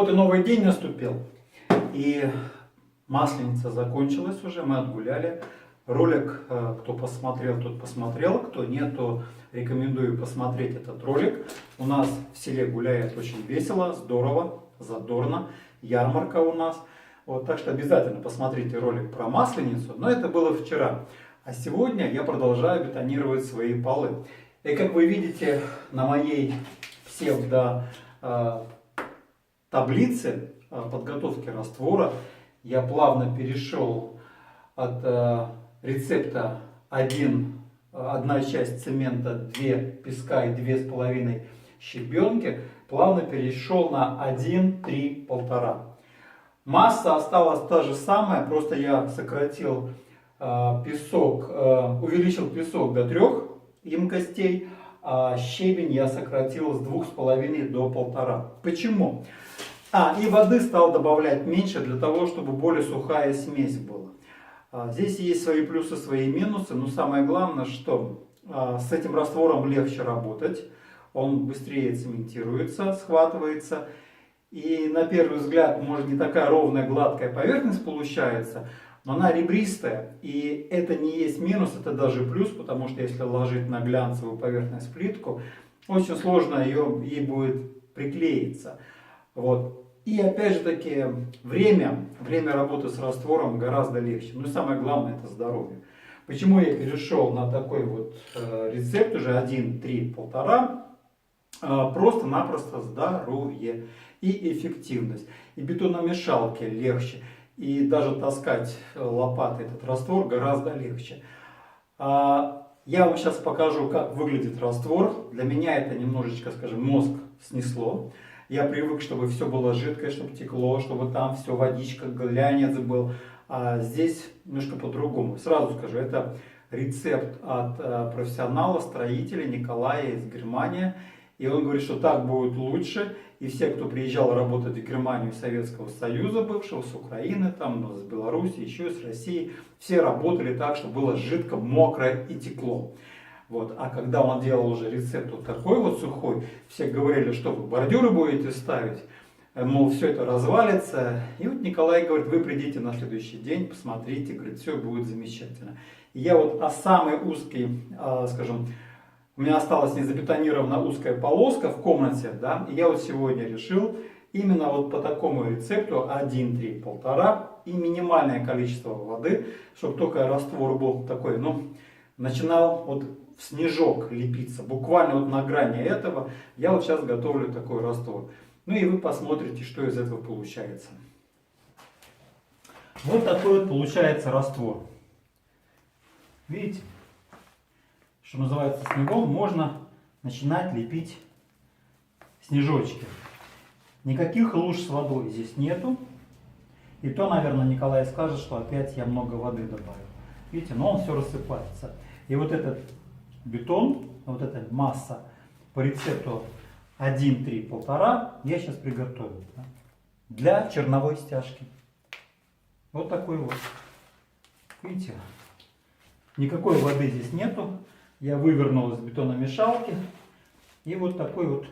Вот и новый день наступил, и масленица закончилась уже, мы отгуляли. Ролик, кто посмотрел, тот посмотрел, кто нет, то рекомендую посмотреть этот ролик. У нас в селе гуляет очень весело, здорово, задорно, ярмарка у нас. Вот, так что обязательно посмотрите ролик про масленицу, но это было вчера. А сегодня я продолжаю бетонировать свои полы. И как вы видите на моей таблице подготовки раствора, я плавно перешел от рецепта 1 часть цемента, 2 песка и 2,5 щебенки, плавно перешел на 1, 3, 1,5. Масса осталась та же самая, просто я сократил песок, увеличил песок до 3 емкостей, а щебень я сократил с 2,5 до 1,5. Почему? И воды стал добавлять меньше для того, чтобы более сухая смесь была. Здесь есть свои плюсы, свои минусы, но самое главное, что с этим раствором легче работать, он быстрее цементируется, схватывается. И на первый взгляд, может, не такая ровная, гладкая поверхность получается, но она ребристая. И это не есть минус, это даже плюс, потому что если ложить на глянцевую поверхность плитку, очень сложно ей будет приклеиться. Вот. И опять же таки, время работы с раствором гораздо легче. Ну и самое главное, это здоровье. Почему я перешел на такой вот рецепт, уже 1, 3, 1,5? Просто-напросто здоровье и эффективность. И бетономешалке легче. И даже таскать лопатой этот раствор гораздо легче. Я вам сейчас покажу, как выглядит раствор. Для меня это немножечко, скажем, мозг снесло. Я привык, чтобы все было жидкое, чтобы текло, чтобы там все водичка, глянец был. А здесь немножко по-другому. Сразу скажу, это рецепт от профессионала, строителя Николая из Германии. И он говорит, что так будет лучше. И все, кто приезжал работать в Германию, Советского Союза бывшего, с Украины, там, с Беларуси, еще с России, все работали так, чтобы было жидко, мокрое и текло. Вот. А когда он делал уже рецепт вот такой вот сухой, все говорили, что вы бордюры будете ставить, мол, все это развалится. И вот Николай говорит, вы придите на следующий день, посмотрите, говорит, все будет замечательно. И я вот самой узкой, скажем, у меня осталась незабетонированная узкая полоска в комнате, да, и я вот сегодня решил именно вот по такому рецепту 1, 3, 1,5 и минимальное количество воды, чтобы только раствор был такой, начинал вот в снежок лепиться, буквально вот на грани этого. Я вот сейчас готовлю такой раствор. Ну и вы посмотрите, что из этого получается. Вот такой вот получается раствор. Видите? Что называется, снегом можно начинать лепить снежочки. Никаких луж с водой здесь нету. И то, наверное, Николай скажет, что опять я много воды добавил. Видите, но он все рассыпается. И вот этот бетон, вот эта масса по рецепту 1, 3, 1,5 я сейчас приготовлю для черновой стяжки. Вот такой вот. Видите, никакой воды здесь нету. Я вывернул из бетономешалки. И вот такой вот.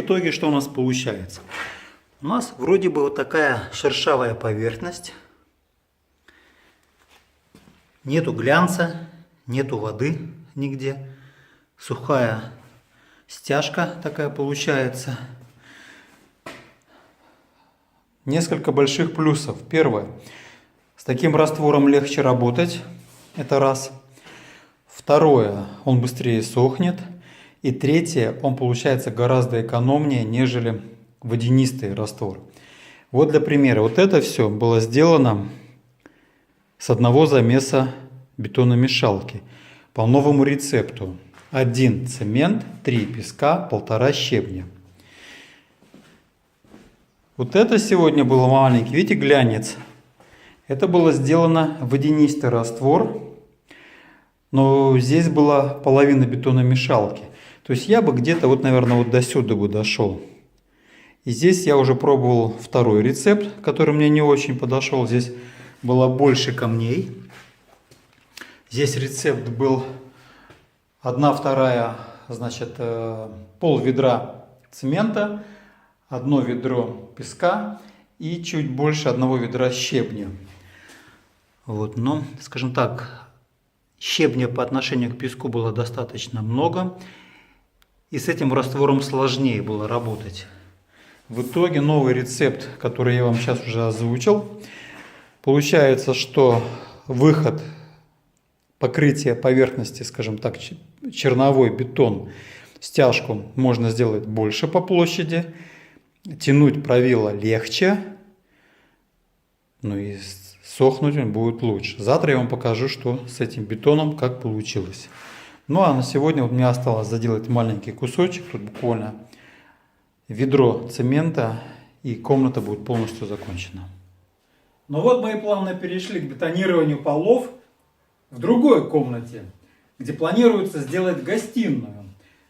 итоге что у нас получается? У нас вроде бы вот такая шершавая поверхность. Нету глянца, нету воды нигде. Сухая стяжка такая получается. Несколько больших плюсов. Первое. С таким раствором легче работать. Это раз. Второе. Он быстрее сохнет. И третье. Он получается гораздо экономнее, нежели водянистый раствор. Вот для примера. Вот это все было сделано с одного замеса бетономешалки. По новому рецепту. 1 цемент, 3 песка, 1,5 щебня. Вот это сегодня было маленький, видите, глянец. Это было сделано водянистый раствор, но здесь была половина бетономешалки. То есть я бы где-то вот, наверное, вот до сюда бы дошел. И здесь я уже пробовал второй рецепт, который мне не очень подошел. Здесь было больше камней. Здесь рецепт был 1/2, значит, пол ведра цемента, 1 ведро песка и чуть больше 1 ведра щебня. Вот, но, скажем так, щебня по отношению к песку было достаточно много, и с этим раствором сложнее было работать. В итоге новый рецепт, который я вам сейчас уже озвучил, получается, что выход покрытия поверхности, скажем так, черновой бетон, стяжку можно сделать больше по площади. Тянуть правило легче, ну и сохнуть он будет лучше. Завтра я вам покажу, что с этим бетоном, как получилось. Ну а на сегодня вот мне осталось заделать маленький кусочек, тут буквально ведро цемента, и комната будет полностью закончена. Ну вот мы и плавно перешли к бетонированию полов в другой комнате, где планируется сделать гостиную.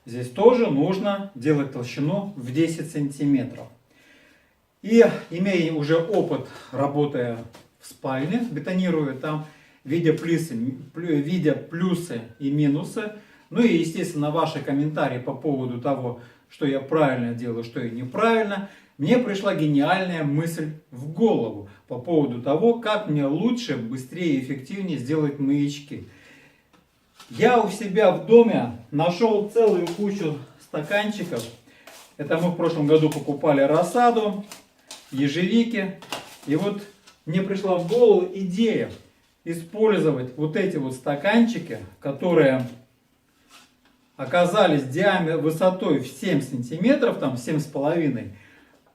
Здесь тоже нужно делать толщину в 10 сантиметров. И имея уже опыт, работая в спальне, бетонируя там, видя плюсы и минусы, ну и, естественно, ваши комментарии по поводу того, что я правильно делаю, что я неправильно, мне пришла гениальная мысль в голову по поводу того, как мне лучше, быстрее и эффективнее сделать маячки. Я у себя в доме нашел целую кучу стаканчиков. Это мы в прошлом году покупали рассаду, ежевики. И вот мне пришла в голову идея использовать вот эти вот стаканчики, которые оказались высотой в 7 сантиметров, там 7,5.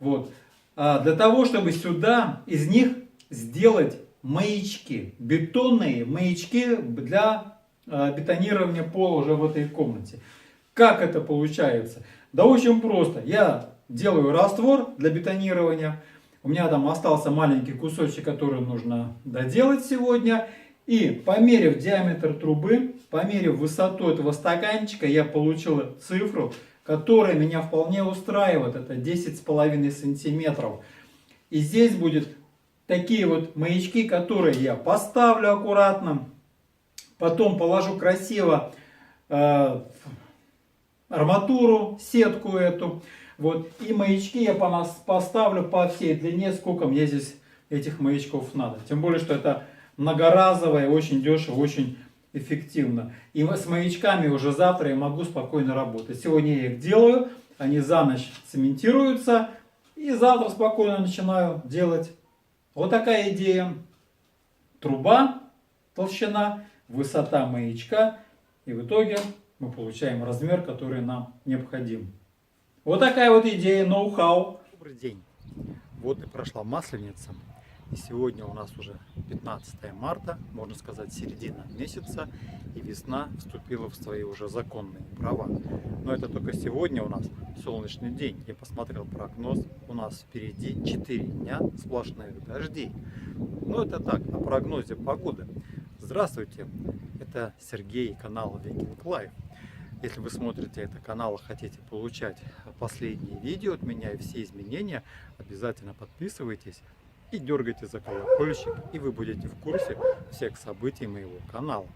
Вот, для того, чтобы сюда из них сделать маячки. Бетонные маячки для бетонирования пола уже в этой комнате. Как это получается? Да очень просто. Я делаю раствор для бетонирования. У меня там остался маленький кусочек, который нужно доделать сегодня. И померив диаметр трубы, померив высоту этого стаканчика, я получил цифру, которая меня вполне устраивает. Это 10,5 сантиметров. И здесь будет такие вот маячки, которые я поставлю аккуратно. Потом положу красиво арматуру, сетку эту. Вот. И маячки я поставлю по всей длине, сколько мне здесь этих маячков надо. Тем более, что это многоразовое, очень дешево, очень эффективно. И с маячками уже завтра я могу спокойно работать. Сегодня я их делаю, они за ночь цементируются. И завтра спокойно начинаю делать. Вот такая идея. Труба, толщина, высота маячка, и в итоге мы получаем размер, который нам необходим. Вот такая вот идея, ноу-хау. Добрый день. Вот и прошла Масленица. И сегодня у нас уже 15 марта, можно сказать, середина месяца, и весна вступила в свои уже законные права. Но это только сегодня у нас солнечный день. Я посмотрел прогноз, у нас впереди 4 дня сплошных дождей. Но это так, о прогнозе погоды. Здравствуйте, это Сергей, канал Viking Life. Если вы смотрите этот канал и хотите получать последние видео от меня и все изменения, обязательно подписывайтесь и дергайте за колокольчик, и вы будете в курсе всех событий моего канала.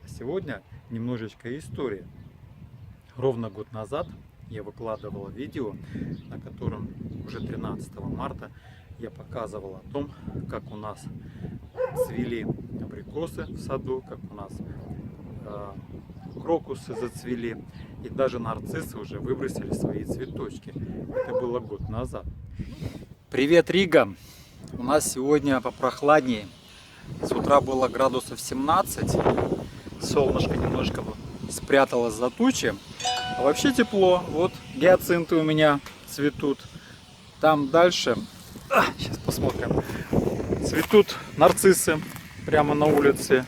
А сегодня немножечко истории. Ровно год назад я выкладывал видео, на котором уже 13 марта я показывал о том, как у нас цвели абрикосы в саду, как у нас крокусы зацвели, и даже нарциссы уже выбросили свои цветочки. Это было год назад. Привет, Рига! У нас сегодня попрохладнее. С утра было градусов 17, солнышко немножко спряталось за тучи, а вообще тепло. Вот гиацинты у меня цветут. Там дальше, сейчас посмотрим, цветут нарциссы прямо на улице.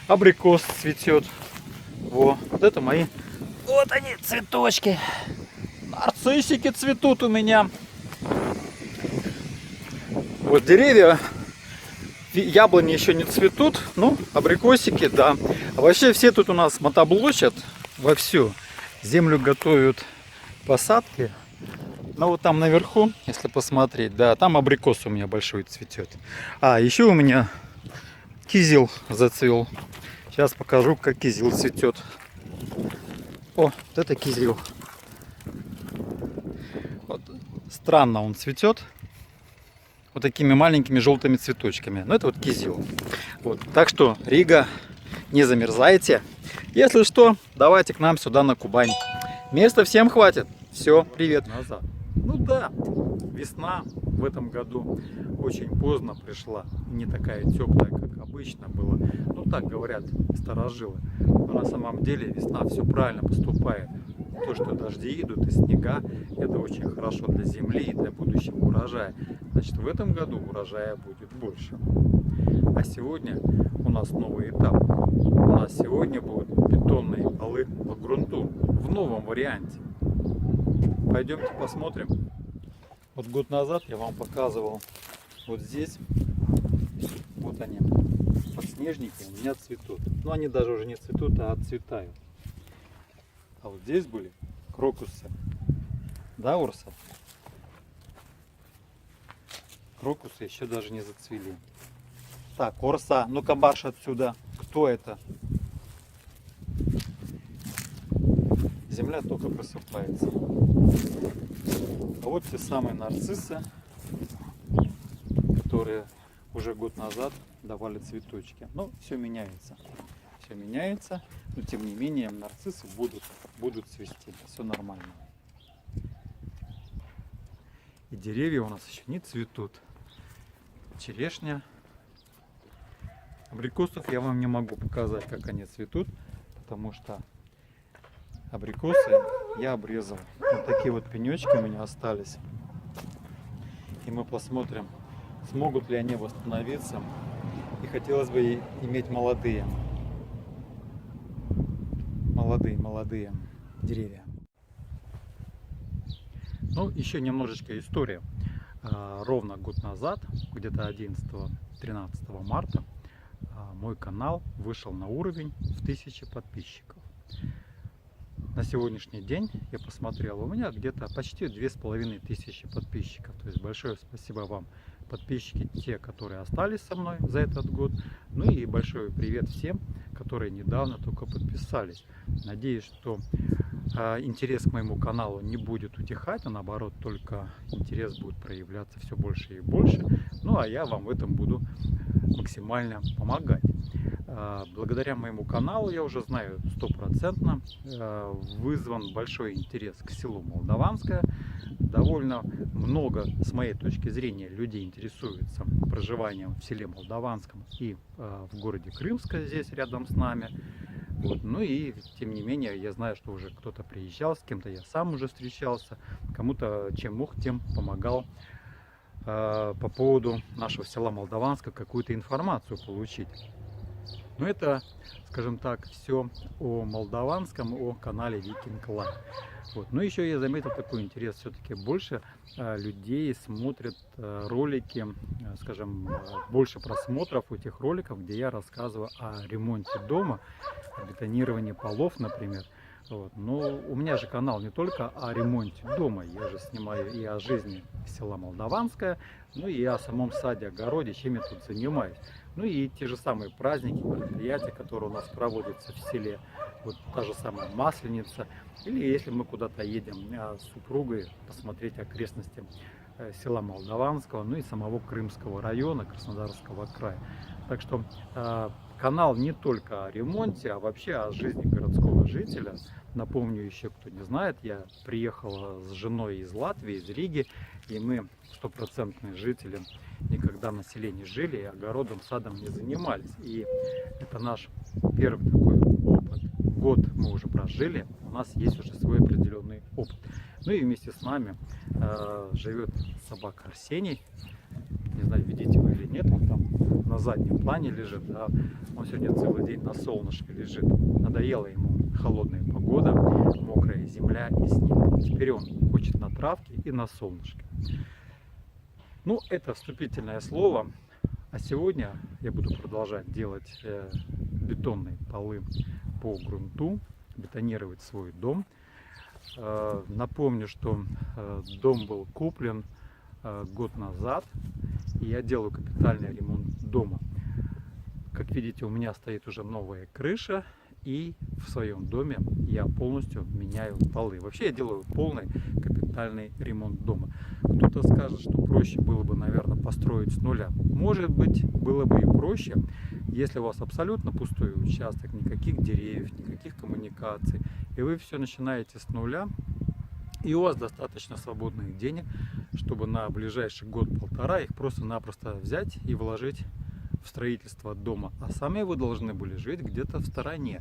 Абрикос цветет. Вот это мои, вот они, цветочки. Нарциссики цветут у меня. Вот деревья, яблони еще не цветут, ну, абрикосики, да. А вообще все тут у нас мотоблочат вовсю. Землю готовят посадки. Ну вот там наверху, если посмотреть, да, там абрикос у меня большой цветет. А еще у меня кизил зацвел. Сейчас покажу, как кизил цветет. О, вот это кизил. Вот, странно он цветет. Вот такими маленькими желтыми цветочками. Но это вот кизил. Вот. Так что, Рига, не замерзайте. Если что, давайте к нам сюда на Кубань. Места всем хватит. Все, привет. Назад. Ну да, весна в этом году очень поздно пришла. Не такая теплая, как обычно было. Ну так говорят старожилы. Но на самом деле весна все правильно поступает. То, что дожди идут и снега, это очень хорошо для земли и для будущего урожая. Значит, в этом году урожая будет больше. А сегодня у нас новый этап. У нас сегодня будут бетонные полы по грунту в новом варианте. Пойдемте посмотрим. Вот год назад я вам показывал вот здесь. Вот они, подснежники у меня цветут. Но они даже уже не цветут, а отцветают. А вот здесь были крокусы. Да, Урса? Крокусы еще даже не зацвели. Так, Урса, ну-ка марш отсюда. Кто это? Земля только просыпается. А вот те самые нарциссы, которые уже год назад давали цветочки. Но все меняется. Все меняется, но тем не менее нарциссы будут цвести. Все нормально. И деревья у нас еще не цветут. Черешня. Абрикосов я вам не могу показать, как они цветут, потому что абрикосы я обрезал. Вот такие вот пенечки у меня остались. И мы посмотрим, смогут ли они восстановиться. И хотелось бы иметь молодые деревья. Ну, еще немножечко история. Ровно год назад, где-то 11-13 марта, мой канал вышел на уровень в 1000 подписчиков. На сегодняшний день я посмотрел, у меня где-то почти 2500 подписчиков. То есть большое спасибо вам, подписчики, те, которые остались со мной за этот год. Ну и большой привет всем, которые недавно только подписались. Надеюсь, что интерес к моему каналу не будет утихать, а наоборот, только интерес будет проявляться все больше и больше. Ну а я вам в этом буду максимально помогать. Благодаря моему каналу, я уже знаю, 100% вызван большой интерес к селу Молдаванское. Довольно много, с моей точки зрения, людей интересуется проживанием в селе Молдаванском и в городе Крымское, здесь рядом с нами. Вот. Ну и тем не менее, я знаю, что уже кто-то приезжал, с кем-то я сам уже встречался, кому-то чем мог, тем помогал по поводу нашего села Молдаванска какую-то информацию получить. Но это, скажем так, все о Молдаванском, о канале Викинг Лайф. Вот. Но еще я заметил такой интерес, все-таки больше людей смотрят ролики, скажем, больше просмотров у тех роликов, где я рассказываю о ремонте дома, о бетонировании полов, например. Вот. Но у меня же канал не только о ремонте дома, я же снимаю и о жизни села Молдаванское, ну и о самом саде, огороде, чем я тут занимаюсь. Ну и те же самые праздники, мероприятия, которые у нас проводятся в селе. Вот та же самая Масленица. Или если мы куда-то едем с супругой посмотреть окрестности села Молдаванского, ну и самого Крымского района Краснодарского края. Так что канал не только о ремонте, а вообще о жизни городского жителя. Напомню еще, кто не знает, я приехал с женой из Латвии, из Риги, и мы, стопроцентные жители, никогда на селе не жили, и огородом, садом не занимались. И это наш первый такой опыт. Год мы уже прожили, у нас есть уже свой определенный опыт. Ну и вместе с нами живет собака Арсений. Не знаю, видите вы или нет, он там на заднем плане лежит, да. Он сегодня целый день на солнышке лежит. Надоела ему холодная погода, мокрая земля и снег. Теперь он хочет на травке и на солнышке. Ну, это вступительное слово. А сегодня я буду продолжать делать бетонные полы по грунту, бетонировать свой дом. Напомню, что дом был куплен год назад, и я делаю капитальный ремонт дома. Как видите, у меня стоит уже новая крыша, и в своем доме я полностью меняю полы. Вообще я делаю полный капитальный ремонт дома. Кто-то скажет, что проще было бы, наверное, построить с нуля. Может быть, было бы и проще, если у вас абсолютно пустой участок, никаких деревьев, никаких коммуникаций, и вы все начинаете с нуля, и у вас достаточно свободных денег, чтобы на ближайший год-полтора их просто-напросто взять и вложить в строительство дома. А сами вы должны были жить где-то в стороне.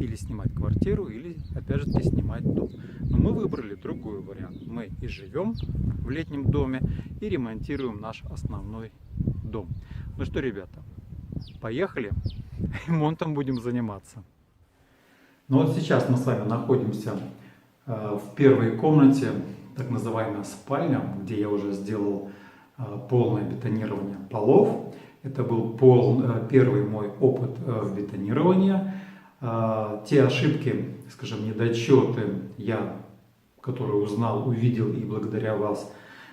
Или снимать квартиру, или опять же таки снимать дом. Но мы выбрали другой вариант. Мы и живем в летнем доме, и ремонтируем наш основной дом. Ну что, ребята, поехали. Ремонтом будем заниматься. Ну вот сейчас мы с вами находимся в первой комнате, так называемая спальня, где я уже сделал полное бетонирование полов. Это был первый мой опыт в бетонировании. Те ошибки, скажем, недочеты я, которые узнал, увидел, и благодаря вас,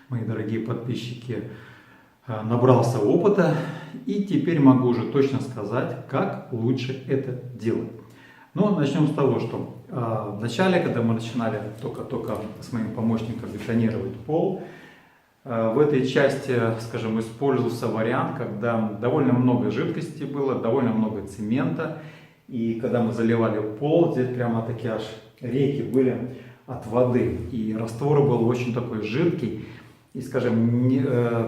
мои дорогие подписчики, набрался опыта. И теперь могу уже точно сказать, как лучше это делать. Но начнем с того, что в начале, когда мы начинали только с моим помощником бетонировать пол, в этой части, скажем, использовался вариант, когда довольно много жидкости было, довольно много цемента. И когда мы заливали пол, здесь прямо такие аж реки были от воды. И раствор был очень такой жидкий. И, скажем,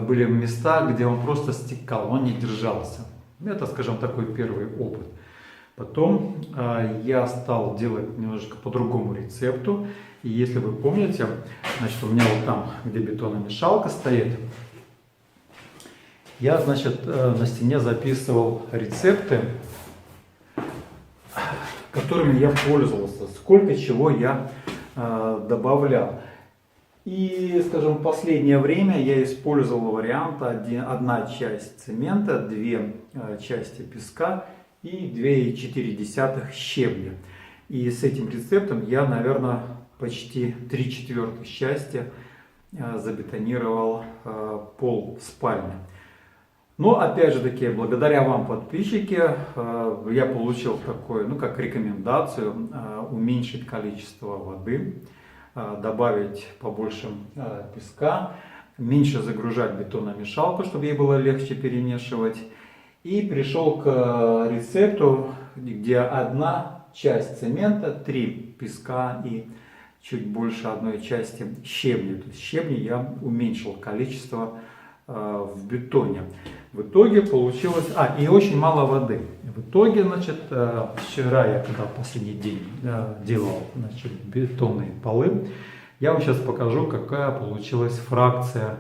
были места, где он просто стекал, он не держался. Это, скажем, такой первый опыт. Потом я стал делать немножечко по другому рецепту. И если вы помните, значит, у меня вот там, где бетономешалка стоит, я, значит, на стене записывал рецепты, которыми я пользовался, сколько чего я добавлял. И, скажем, в последнее время я использовал вариант одна часть цемента, 2 части песка и 2,4 щебня. И с этим рецептом я, наверное, почти 3/4 части забетонировал пол спальни. Но, опять же таки, благодаря вам, подписчики, я получил такое, ну, как рекомендацию, уменьшить количество воды, добавить побольше песка, меньше загружать бетономешалку, чтобы ей было легче перемешивать. И пришел к рецепту, где 1 часть цемента, 3 песка и чуть больше 1 части щебня. То есть щебня я уменьшил количество в бетоне. В итоге получилось... и очень мало воды. В итоге, значит, вчера я, когда последний день делал, значит, бетонные полы, я вам сейчас покажу, какая получилась фракция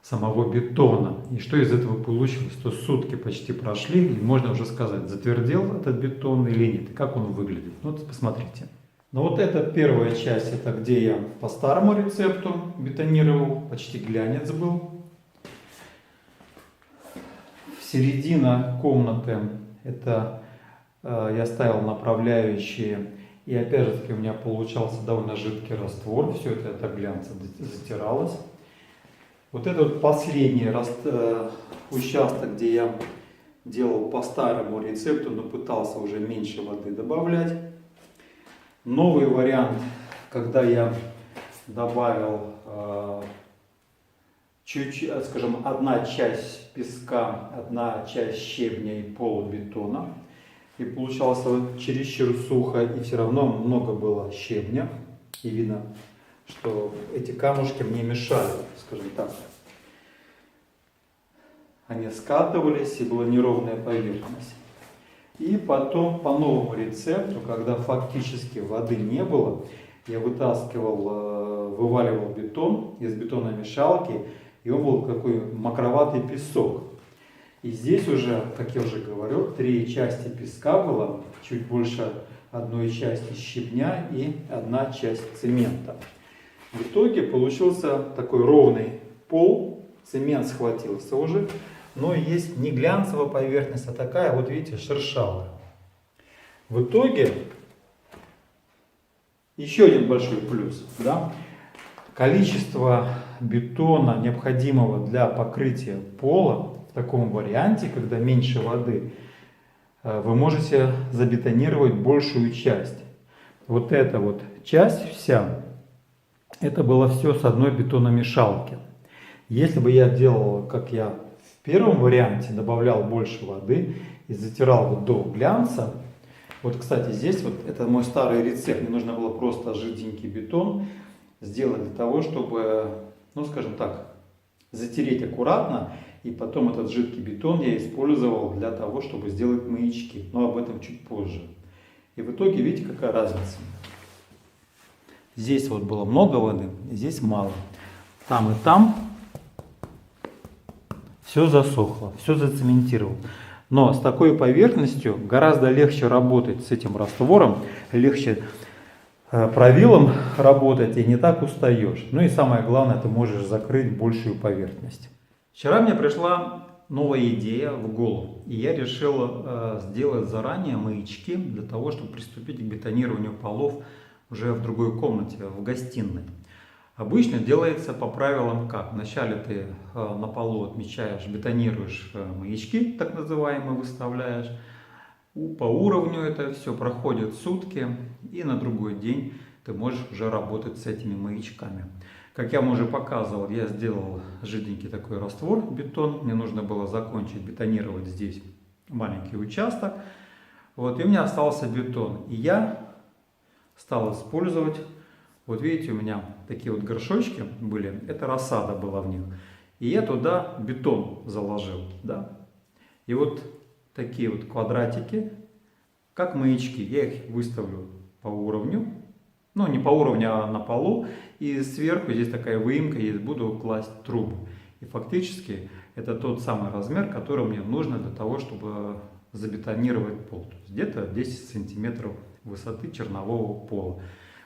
самого бетона. И что из этого получилось. То сутки почти прошли, и можно уже сказать, затвердел этот бетон или нет, и как он выглядит. Вот посмотрите. Ну вот эта первая часть, это где я по старому рецепту бетонировал, почти глянец был. Середина комнаты, это я ставил направляющие И опять же таки у меня получался довольно жидкий раствор. Все это до глянца затиралось. Вот это вот последний участок, где я делал по старому рецепту, но пытался уже меньше воды добавлять. Новый вариант, когда я добавил чуть-чуть, скажем, одна часть песка, одна часть щебня и полубетона. И получалось вот чересчур сухо, и все равно много было щебня. И видно, что эти камушки мне мешали, скажем так. Они скатывались, и была неровная поверхность. И потом по новому рецепту, когда фактически воды не было, я вываливал бетон из бетономешалки, и он был такой мокроватый песок. И здесь уже, как я уже говорил, 3 части песка было, чуть больше одной части щебня и 1 часть цемента. В итоге получился такой ровный пол, цемент схватился уже, но есть не глянцевая поверхность, а такая, вот видите, шершавая. В итоге еще один большой плюс, да? Количество бетона, необходимого для покрытия пола, в таком варианте, когда меньше воды, вы можете забетонировать большую часть. Вот эта вот часть вся, это было все с одной бетономешалки. Если бы я делал, как я в первом варианте, добавлял больше воды и затирал вот до глянца. Вот, кстати, здесь вот это мой старый рецепт. Мне нужно было просто жиденький бетон сделать для того, чтобы, ну, скажем так, затереть аккуратно. И потом этот жидкий бетон я использовал для того, чтобы сделать маячки. Но об этом чуть позже. И в итоге, видите, какая разница. Здесь вот было много воды, здесь мало. Там и там все засохло, все зацементировало. Но с такой поверхностью гораздо легче работать с этим раствором, легче правилом работать, и не так устаешь. Ну и самое главное, ты можешь закрыть большую поверхность. Вчера мне пришла новая идея в голову, и я решил сделать заранее маячки для того, чтобы приступить к бетонированию полов уже в другой комнате, в гостиной. Обычно делается по правилам как? Вначале ты на полу отмечаешь, бетонируешь маячки, так называемые, выставляешь. По уровню это все проходит сутки, и на другой день ты можешь уже работать с этими маячками. Как я вам уже показывал, я сделал жиденький такой раствор, бетон. Мне нужно было закончить бетонировать здесь маленький участок. Вот, и у меня остался бетон. И я стал использовать, вот видите, у меня такие вот горшочки были, это рассада была в них. И я туда бетон заложил, да. И вот такие вот квадратики, как маячки, я их выставлю по уровню. Ну, не по уровню, а на полу. И сверху здесь такая выемка есть, буду класть трубы. И фактически это тот самый размер, который мне нужно для того, чтобы забетонировать пол. То есть где-то 10 сантиметров высоты чернового пола.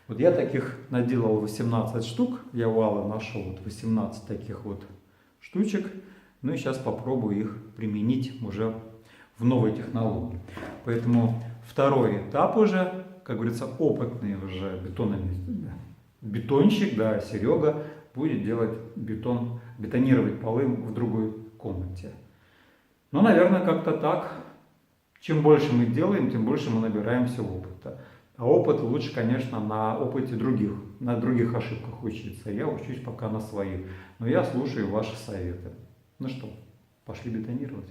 Вот я таких наделал 18 штук. Я у Аллы нашел вот 18 таких вот штучек. Ну и сейчас попробую их применить уже в новой технологии. Поэтому второй этап уже, как говорится, опытный уже бетонщик, да, Серега, будет делать бетонировать полы в другой комнате. Ну, наверное, как-то так. Чем больше мы делаем, тем больше мы набираемся опыта. А опыт лучше, конечно, на опыте других, на других ошибках учиться. Я учусь пока на своих. Но я слушаю ваши советы. Ну что, пошли бетонировать.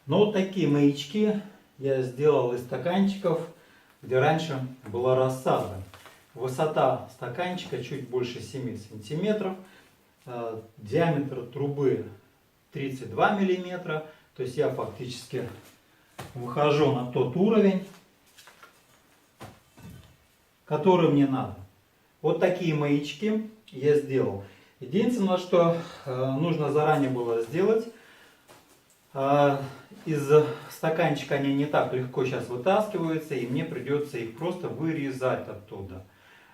Ну вот такие маячки я сделал из стаканчиков, где раньше была рассада. Высота стаканчика чуть больше 7 сантиметров, диаметр трубы 32 миллиметра. То есть я фактически выхожу на тот уровень, который мне надо. Вот такие маячки я сделал. Единственное, что нужно заранее было сделать, из стаканчика они не так легко сейчас вытаскиваются, и мне придется их просто вырезать оттуда.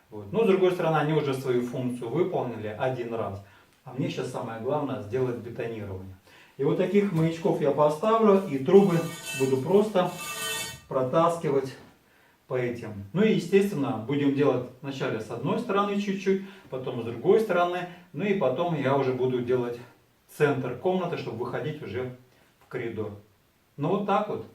Вот. Но с другой стороны, они уже свою функцию выполнили один раз. А мне сейчас самое главное сделать бетонирование. И вот таких маячков я поставлю, и трубы буду просто протаскивать по этим. Ну и естественно будем делать вначале с одной стороны чуть-чуть, потом с другой стороны. Ну и потом я уже буду делать центр комнаты, чтобы выходить уже в коридор. Ну вот так вот.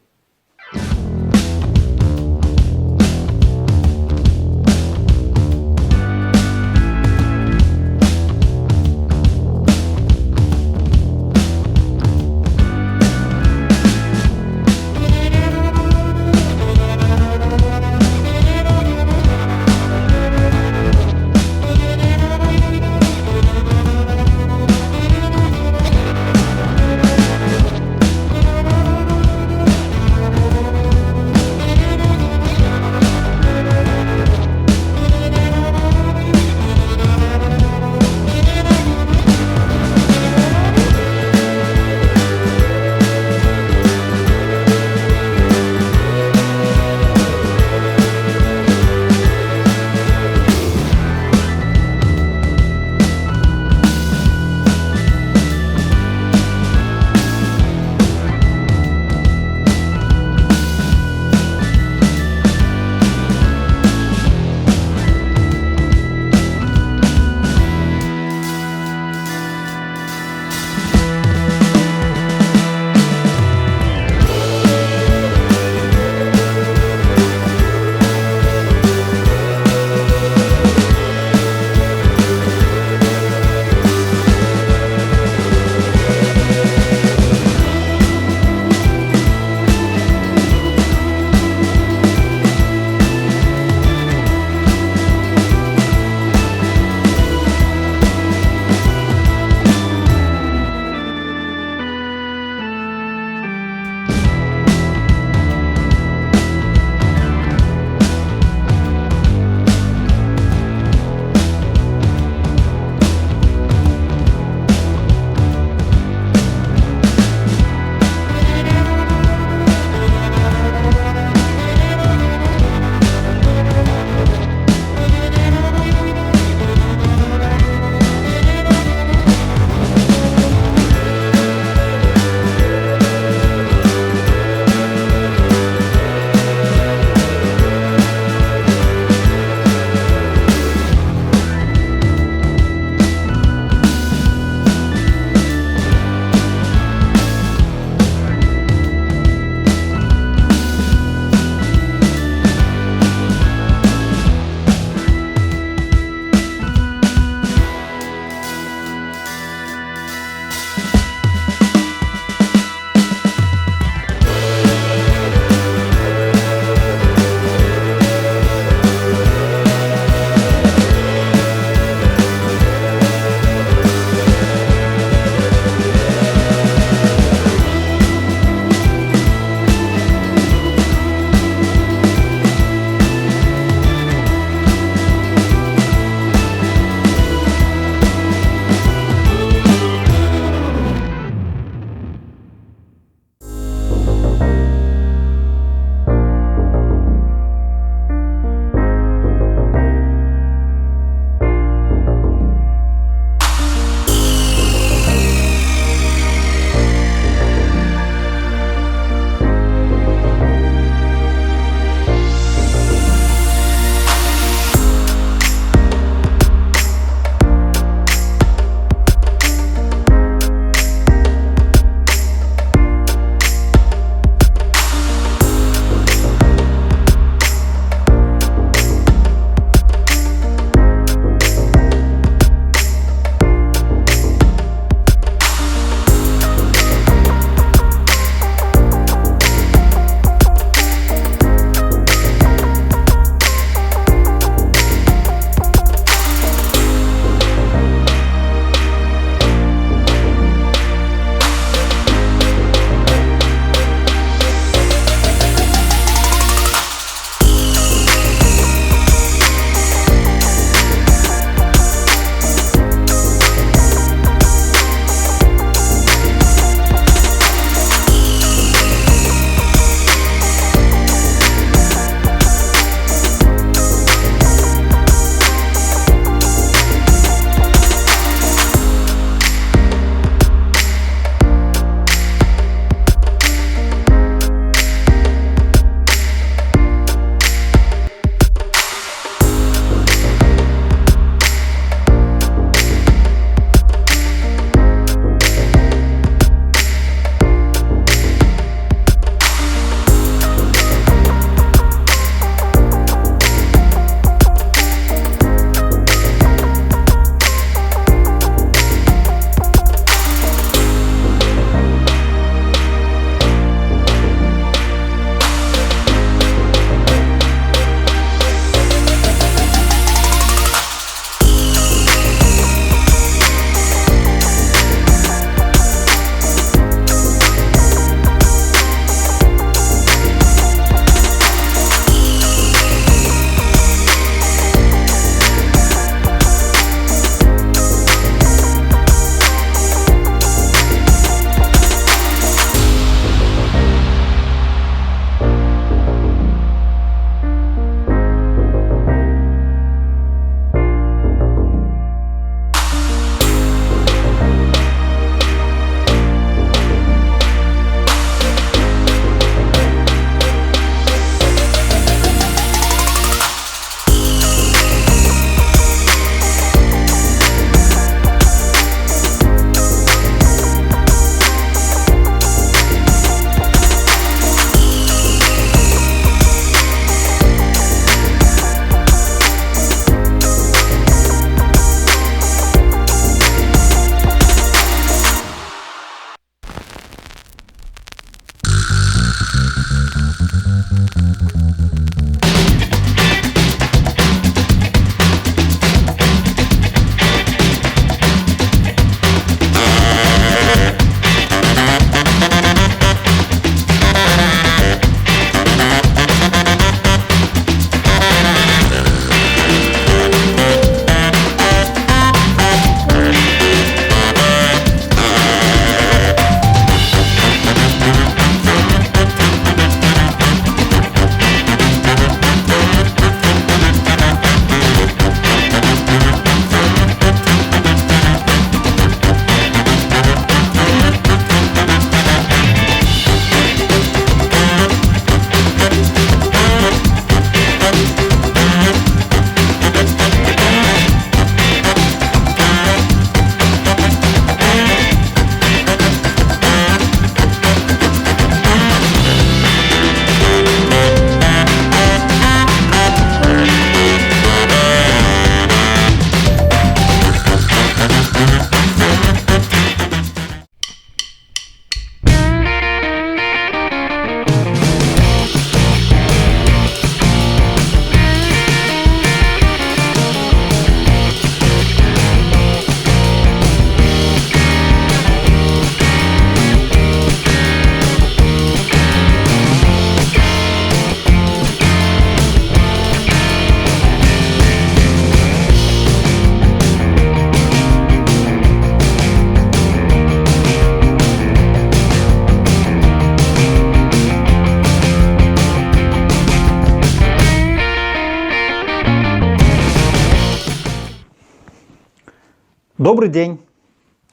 Добрый день!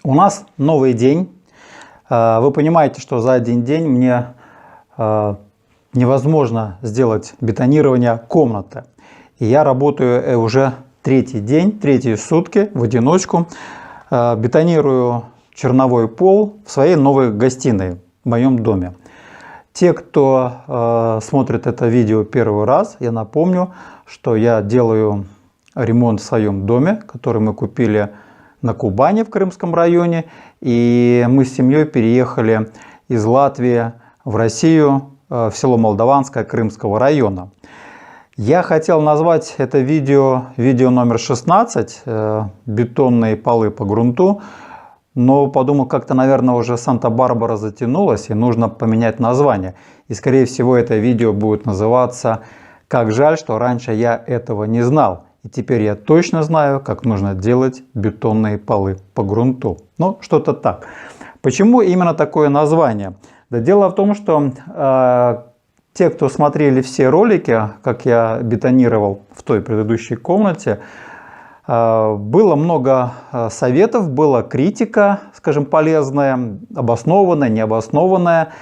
У нас новый день. Вы понимаете, что за один день мне невозможно сделать бетонирование комнаты. И я работаю уже третий день, третьи сутки в одиночку. Бетонирую черновой пол в своей новой гостиной в моем доме. Те, кто смотрит это видео первый раз, я напомню, что я делаю ремонт в своем доме, который мы купили на Кубани в Крымском районе. И мы с семьей переехали из Латвии в Россию, в село Молдаванское Крымского района. Я хотел назвать это видео номер 16, бетонные полы по грунту, но подумал, как-то, наверное, уже Санта-Барбара затянулась и нужно поменять название. И, скорее всего, это видео будет называться «Как жаль, что раньше я этого не знал». И теперь я точно знаю, как нужно делать бетонные полы по грунту. Ну, что-то так. Почему именно такое название? Да дело в том, что те, кто смотрели все ролики, как я бетонировал в той предыдущей комнате, было много советов, была критика, скажем, полезная, обоснованная, необоснованная.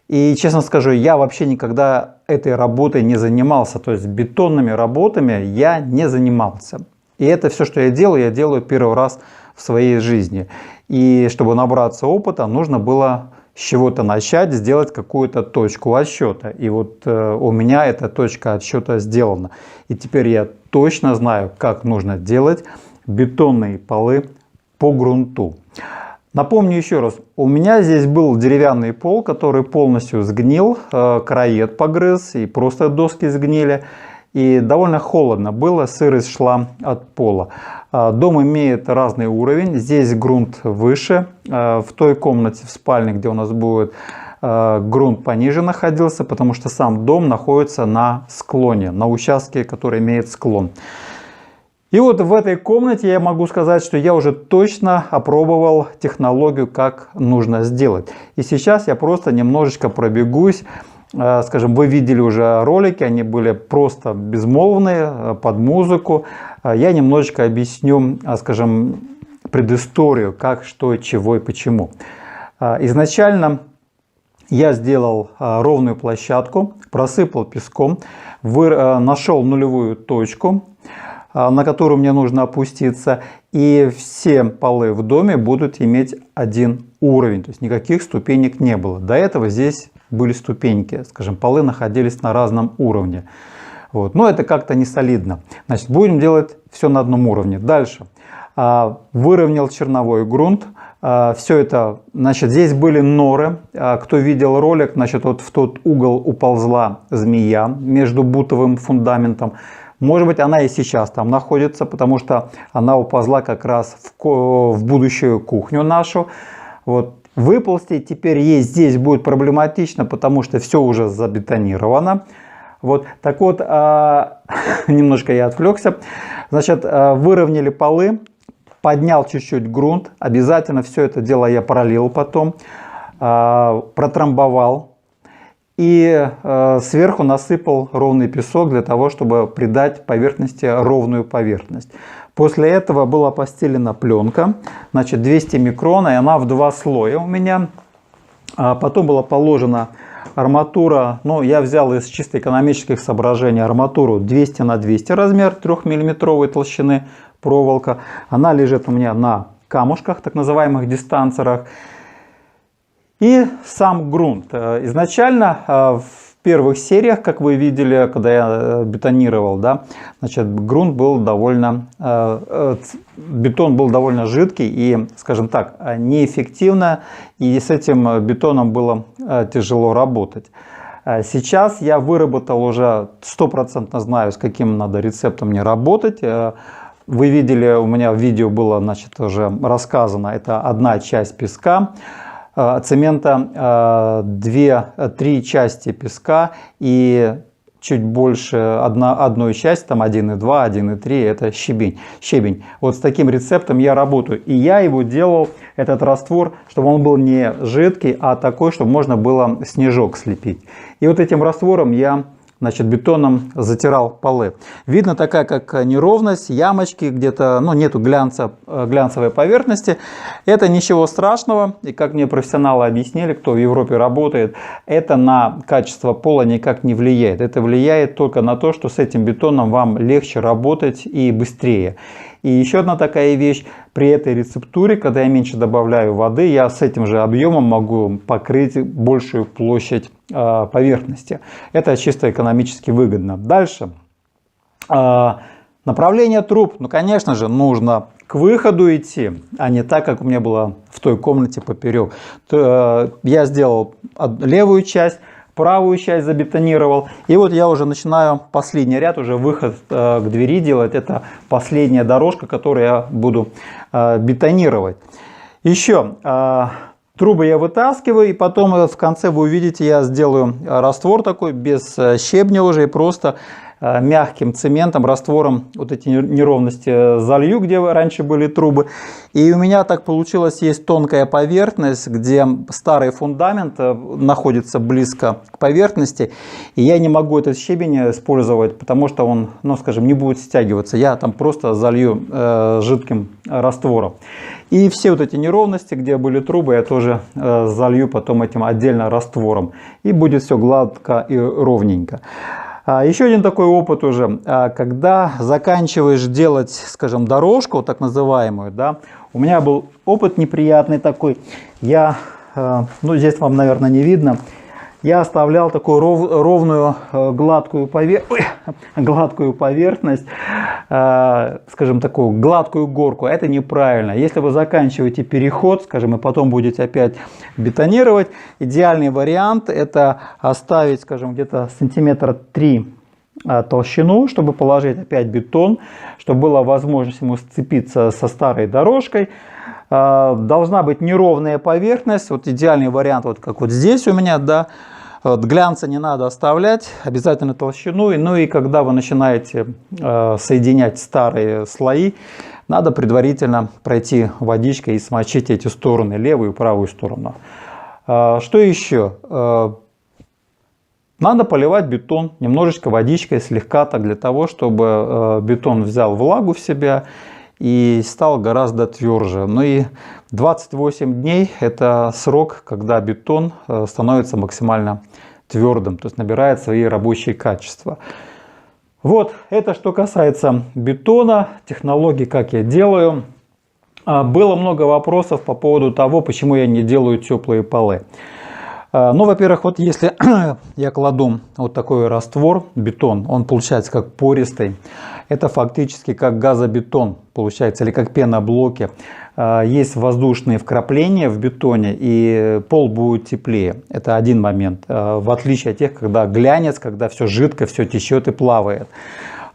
И, честно скажу, я вообще никогда этой работой не занимался. То есть бетонными работами я не занимался. И это все, что я делаю первый раз в своей жизни. И чтобы набраться опыта, нужно было с чего-то начать, сделать какую-то точку отсчета. И вот у меня эта точка отсчета сделана. И теперь я точно знаю, как нужно делать бетонные полы по грунту. Напомню еще раз, у меня здесь был деревянный пол, который полностью сгнил, краед погрыз и просто доски сгнили. И довольно холодно было, сырость шла от пола. Дом имеет разный уровень, здесь грунт выше, в той комнате, в спальне, где у нас будет, грунт пониже находился, потому что сам дом находится на склоне, на участке, который имеет склон. И вот в этой комнате я могу сказать, что я уже точно опробовал технологию, как нужно сделать. И сейчас я просто немножечко пробегусь. Скажем, вы видели уже ролики, они были просто безмолвные, под музыку. Я немножечко объясню, скажем, предысторию, как, что, чего и почему. Изначально я сделал ровную площадку, просыпал песком, нашел нулевую точку, на которую мне нужно опуститься, и все полы в доме будут иметь один уровень, то есть никаких ступенек не было. До этого здесь были ступеньки, скажем, полы находились на разном уровне. Вот. Но это как-то не солидно. Значит, будем делать все на одном уровне. Дальше. Выровнял черновой грунт. Все это, значит, здесь были норы. Кто видел ролик, значит, вот в тот угол уползла змея между бутовым фундаментом. Может быть, она и сейчас там находится, потому что она уползла как раз в будущую кухню нашу. Вот. Выползти теперь ей здесь будет проблематично, потому что все уже забетонировано. Вот. Так вот, немножко я отвлекся. Значит, выровняли полы, поднял чуть-чуть грунт. Обязательно все это дело я пролил потом, протрамбовал. И сверху насыпал ровный песок для того, чтобы придать поверхности ровную поверхность. После этого была постелена пленка, значит, 200 микрон, и она в 2 слоя у меня. Потом была положена арматура, ну, я взял из чисто экономических соображений арматуру 200 на 200 размер, 3-миллиметровой толщины проволока. Она лежит у меня на камушках, так называемых дистанцерах. И сам грунт. Изначально в первых сериях, как вы видели, когда я бетонировал, да, значит, бетон был довольно жидкий и, скажем так, неэффективно, и с этим бетоном было тяжело работать. Сейчас я выработал уже 100% знаю, с каким надо рецептом мне работать. Вы видели, у меня в видео было, значит, уже рассказано, это 1 часть песка, цемента 2-3 части песка и чуть больше одной части, там 1,2, 1,3, это щебень. Вот с таким рецептом я работаю. И я его делал, этот раствор, чтобы он был не жидкий, а такой, чтобы можно было снежок слепить. И вот этим раствором я значит, бетоном затирал полы. Видно такая как неровность, ямочки, где-то, ну, нету глянцевой поверхности. Это ничего страшного, и как мне профессионалы объяснили, кто в Европе работает, это на качество пола никак не влияет. Это влияет только на то, что с этим бетоном вам легче работать и быстрее. И еще одна такая вещь, при этой рецептуре, когда я меньше добавляю воды, я с этим же объемом могу покрыть большую площадь поверхности. Это чисто экономически выгодно. Дальше. Направление труб. Ну, конечно же, нужно к выходу идти, а не так, как у меня было в той комнате поперек. Я сделал левую часть, правую часть забетонировал. И вот я уже начинаю последний ряд, уже выход к двери делать. Это последняя дорожка, которую я буду бетонировать. Еще трубы я вытаскиваю, и потом в конце вы увидите, я сделаю раствор такой, без щебня уже, и просто мягким цементом, раствором вот эти неровности залью, где раньше были трубы. И у меня так получилось, есть тонкая поверхность, где старый фундамент находится близко к поверхности. И я не могу этот щебень использовать, потому что он, ну, скажем, не будет стягиваться. Я там просто залью жидким раствором. И все вот эти неровности, где были трубы, я тоже залью потом этим отдельно раствором. И будет все гладко и ровненько. Еще один такой опыт уже, когда заканчиваешь делать, скажем, дорожку, так называемую, да, у меня был опыт неприятный такой, ну, здесь вам, наверное, не видно, я оставлял такую ровную гладкую поверхность, скажем, такую гладкую горку. Это неправильно. Если вы заканчиваете переход, скажем, и потом будете опять бетонировать, идеальный вариант это оставить, скажем, где-то сантиметра 3 толщину, чтобы положить опять бетон, чтобы была возможность ему сцепиться со старой дорожкой. Должна быть неровная поверхность, вот идеальный вариант, вот как вот здесь у меня, да, вот глянца не надо оставлять, обязательно толщину, ну и когда вы начинаете соединять старые слои, надо предварительно пройти водичкой и смочить эти стороны, левую и правую сторону. Что еще? Надо поливать бетон немножечко водичкой, слегка так, для того, чтобы бетон взял влагу в себя и стал гораздо тверже. Ну и 28 дней это срок, когда бетон становится максимально твердым, то есть набирает свои рабочие качества. Вот, это что касается бетона, технологии, как я делаю. Было много вопросов по поводу того, почему я не делаю теплые полы. Ну, во-первых, вот если я кладу вот такой раствор, бетон, он получается как пористый. Это фактически как газобетон получается, или как пеноблоки. Есть воздушные вкрапления в бетоне, и пол будет теплее. Это один момент. В отличие от тех, когда глянец, когда все жидко, все течет и плавает.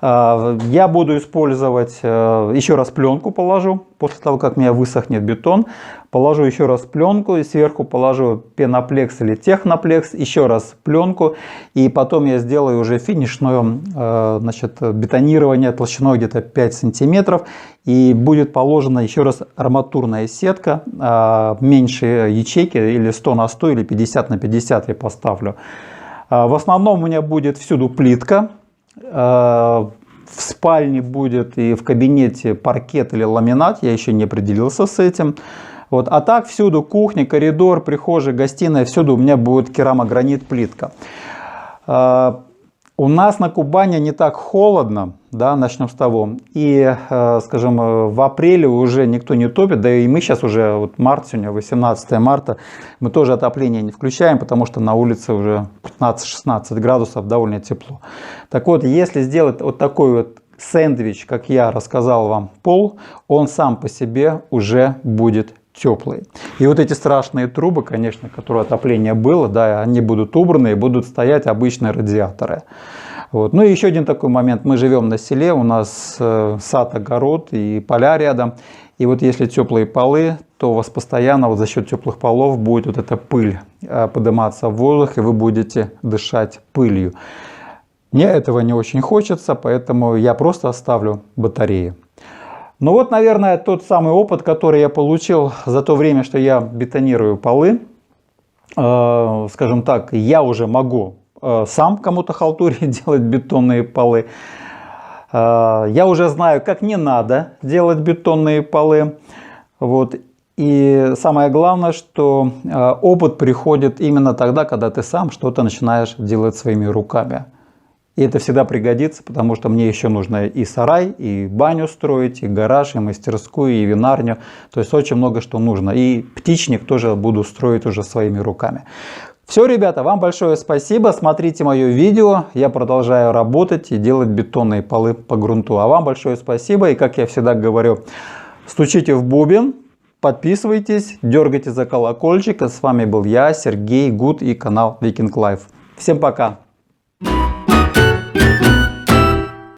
Я буду использовать, еще раз пленку положу, после того, как у меня высохнет бетон, положу еще раз пленку и сверху положу пеноплекс или техноплекс, еще раз пленку, и потом я сделаю уже финишное, значит, бетонирование толщиной где-то 5 сантиметров, и будет положена еще раз арматурная сетка, меньше ячейки, или 100 на 100, или 50 на 50 я поставлю. В основном у меня будет всюду плитка. В спальне будет и в кабинете паркет или ламинат, я еще не определился с этим. Вот. А так всюду кухня, коридор, прихожая, гостиная, всюду у меня будет керамогранит плитка. У нас на Кубани не так холодно, да, начнем с того. И, скажем, в апреле уже никто не топит, да и мы сейчас уже, вот март сегодня, 18 марта, мы тоже отопление не включаем, потому что на улице уже 15-16 градусов, довольно тепло. Так вот, если сделать вот такой вот сэндвич, как я рассказал вам, пол, он сам по себе уже будет теплый. И вот эти страшные трубы, конечно, которые отопление было, да, они будут убраны и будут стоять обычные радиаторы. Вот. Ну и еще один такой момент. Мы живем на селе, у нас сад, огород и поля рядом. И вот если теплые полы, то у вас постоянно вот за счет теплых полов будет вот эта пыль подниматься в воздух, и вы будете дышать пылью. Мне этого не очень хочется, поэтому я просто оставлю батареи. Ну вот, наверное, тот самый опыт, который я получил за то время, что я бетонирую полы. Скажем так, я уже могу сам кому-то халтурить, делать бетонные полы. Я уже знаю, как не надо делать бетонные полы. Вот. И самое главное, что опыт приходит именно тогда, когда ты сам что-то начинаешь делать своими руками. И это всегда пригодится, потому что мне еще нужно и сарай, и баню строить, и гараж, и мастерскую, и винарню. То есть очень много что нужно. И птичник тоже буду строить уже своими руками. Все, ребята, вам большое спасибо. Смотрите мое видео. Я продолжаю работать и делать бетонные полы по грунту. А вам большое спасибо. И как я всегда говорю, стучите в бубен, подписывайтесь, дергайте за колокольчик. А с вами был я, Сергей Гуд и канал Viking Life. Всем пока!